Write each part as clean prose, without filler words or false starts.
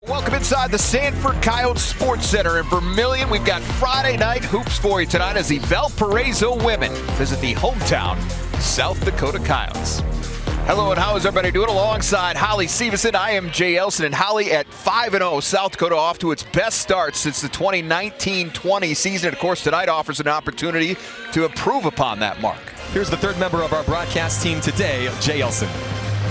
Welcome inside the Sanford Coyote Sports Center in Vermillion. We've got Friday night hoops for you tonight as the Valparaiso women visit the hometown South Dakota Coyotes. Hello, and how is everybody doing? Alongside Holly Severson, I am Jay Elsen, and Holly at 5-0. South Dakota off to its best start since the 2019-20 season. And of course, tonight offers an opportunity to improve upon that mark. Here's the third member of our broadcast team today, Jay Elsen.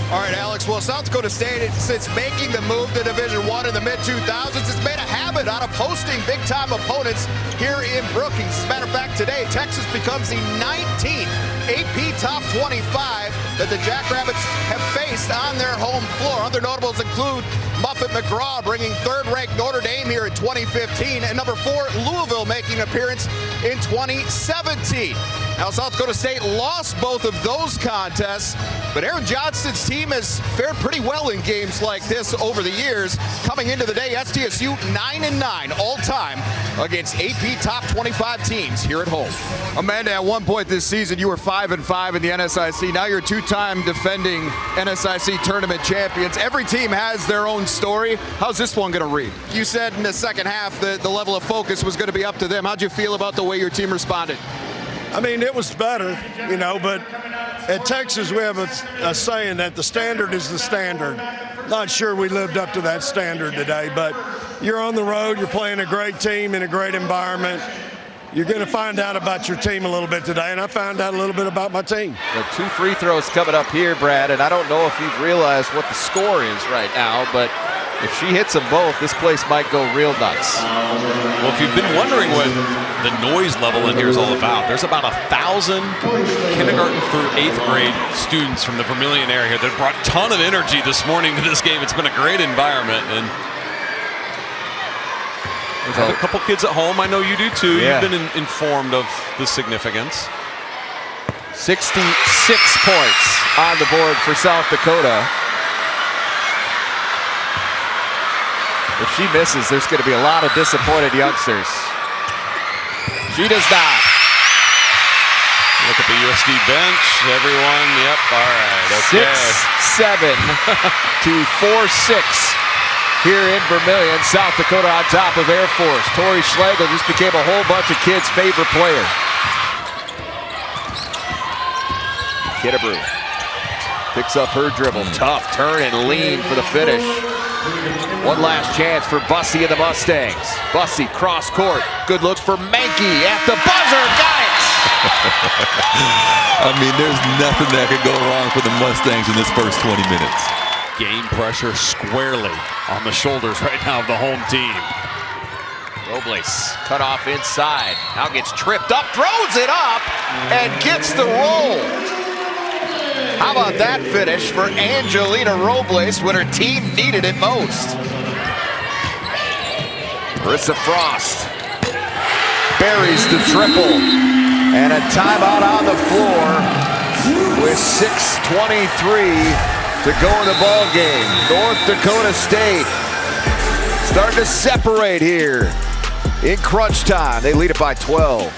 All right, Alex. Well, South Dakota State, since making the move to Division I in the mid-2000s, has made a habit out of hosting big-time opponents here in Brookings. As a matter of fact, today, Texas becomes the 19th AP Top 25 that the Jackrabbits have faced on their home floor. Other notables include Muffet McGraw bringing third-ranked Notre Dame here in 2015, and number 4, Louisville making an appearance in 2017. Now, South Dakota State lost both of those contests, but Aaron Johnston's team has fared pretty well in games like this over the years. Coming into the day, SDSU 9-9 all-time against AP Top 25 teams here at home. Amanda, at one point this season, you were 5-5 in the NSIC. Now you're two-time defending NSIC tournament champions. Every team has their own story. How's this one going to read? You said in the second half that the level of focus was going to be up to them. How'd you feel about the way your team responded? I mean, it was better, but at Texas we have a saying that the standard is the standard. Not sure we lived up to that standard today, but you're on the road, you're playing a great team in a great environment. You're going to find out about your team a little bit today, and I found out a little bit about my team. The 2 free throws coming up here, Brad, and I don't know if you've realized what the score is right now, but if she hits them both, this place might go real nuts. Well, if you've been wondering what the noise level in here is all about, there's about 1,000 kindergarten through 8th grade students from the Vermillion area here that brought a ton of energy this morning to this game. It's been a great environment, and I have a couple kids at home. I know you do too. Yeah. You've been informed of the significance. 66 points on the board for South Dakota. If she misses, there's going to be a lot of disappointed youngsters. She does not. Look at the USD bench. Everyone, yep, all right. Okay. 6-7 to 4-6 here in Vermillion. South Dakota on top of Air Force. Tori Schlegel just became a whole bunch of kids' favorite player. Kittebrew picks up her dribble. Tough turn and lean for the finish. One last chance for Bussey and the Mustangs. Bussey cross court. Good look for Mankey at the buzzer. Got it! I mean, there's nothing that could go wrong for the Mustangs in this first 20 minutes. Game pressure squarely on the shoulders right now of the home team. Robles cut off inside. Now gets tripped up, throws it up, and gets the roll. How about that finish for Angelina Robles when her team needed it most? Marissa Frost buries the triple, and a timeout on the floor with 6:23 to go in the ball game. North Dakota State starting to separate here in crunch time. They lead it by 12.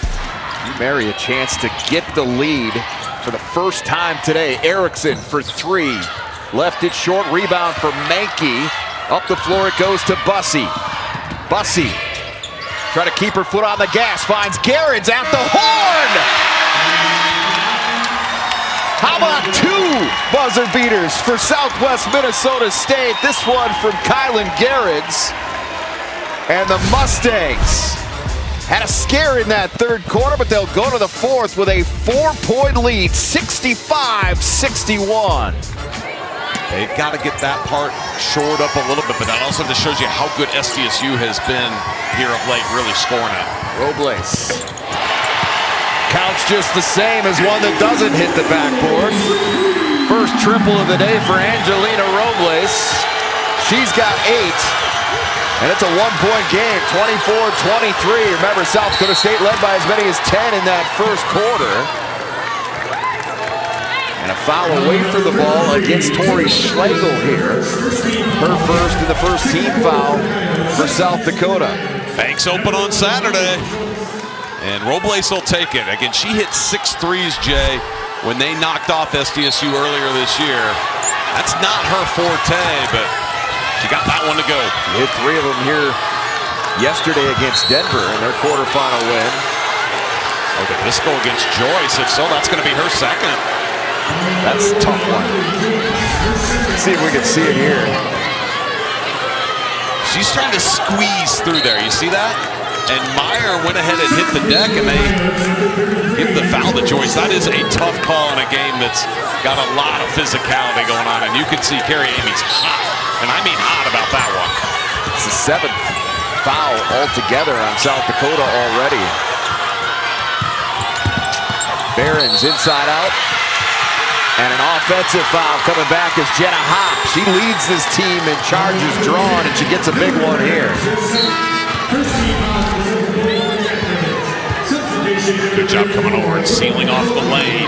Mary a chance to get the lead for the first time today. Erickson for 3. Left it short. Rebound for Mankey. Up the floor it goes to Bussey. Bussey try to keep her foot on the gas. Finds Gerrans at the horn. How about 2 buzzer beaters for Southwest Minnesota State? This one from Kylan Gerrans. And the Mustangs had a scare in that third quarter, but they'll go to the fourth with a 4-point lead, 65-61. They've got to get that part shored up a little bit, but that also just shows you how good SDSU has been here of late, really scoring it. Robles counts just the same as one that doesn't hit the backboard. First triple of the day for Angelina Robles. She's got 8. And it's a 1-point game, 24-23. Remember, South Dakota State led by as many as 10 in that first quarter. And a foul away from the ball against Tori Schlegel here. Her first and the first team foul for South Dakota. Banks open on Saturday. And Robles will take it. Again, she hit 6 threes, Jay, when they knocked off SDSU earlier this year. That's not her forte, but She got that one to go. Hit 3 of them here yesterday against Denver in their quarterfinal win. Oh, did this go against Joyce? If so, that's going to be her second. That's a tough one. Let's see if we can see it here. She's trying to squeeze through there. You see that? And Meyer went ahead and hit the deck, and they give the foul to Joyce. That is a tough call in a game that's got a lot of physicality going on. And you can see Carrie Amy's hot. And I mean hot about that one. It's the 7th foul altogether on South Dakota already. Barron's inside out. And an offensive foul coming back is Jenna Hopp. She leads this team in charges drawn, and she gets a big one here. Good job coming over and sealing off the lane.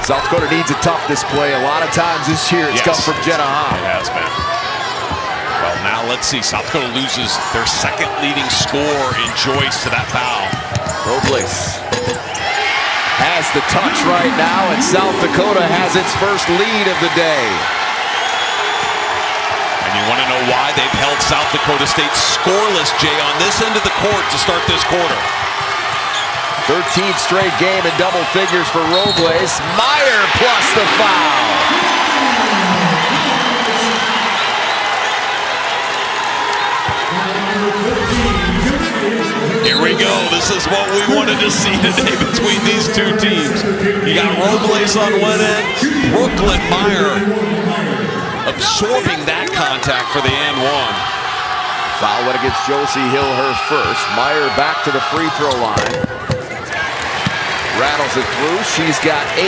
South Dakota needs a toughness play. A lot of times this year it's come from Jenna Hopp. It has been. Well, now let's see. South Dakota loses their second leading scorer in Joyce to that foul. Robles has the touch right now, and South Dakota has its first lead of the day. And you want to know why they've held South Dakota State scoreless, Jay, on this end of the court to start this quarter. 13th straight game in double figures for Robles. Meyer plus the foul. Here we go. This is what we wanted to see today between these two teams. You got Robles on one end, Brooklyn Meyer absorbing that contact for the and one. Foul went against Josie Hill, her first. Meyer back to the free throw line. Rattles it through. She's got 8.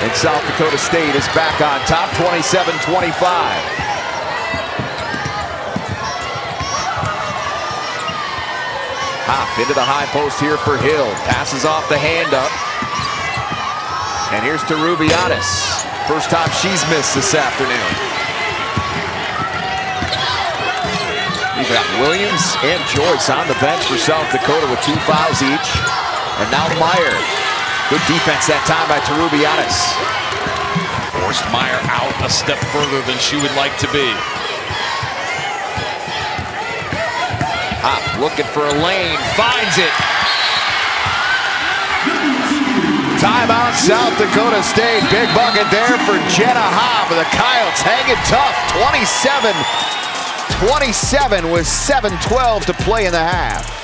And South Dakota State is back on top, 27-25. Hopp into the high post here for Hill. Passes off the hand up. And here's to Rubianis. First time she's missed this afternoon. You've got Williams and Joyce on the bench for South Dakota with 2 fouls each. And now Meyer. Good defense that time by Rubianis. Forced Meyer out a step further than she would like to be. Hopp looking for a lane, finds it. Timeout, South Dakota State. Big bucket there for Jenna Hopp. The Coyotes hanging tough, 27-27 with 7:12 to play in the half.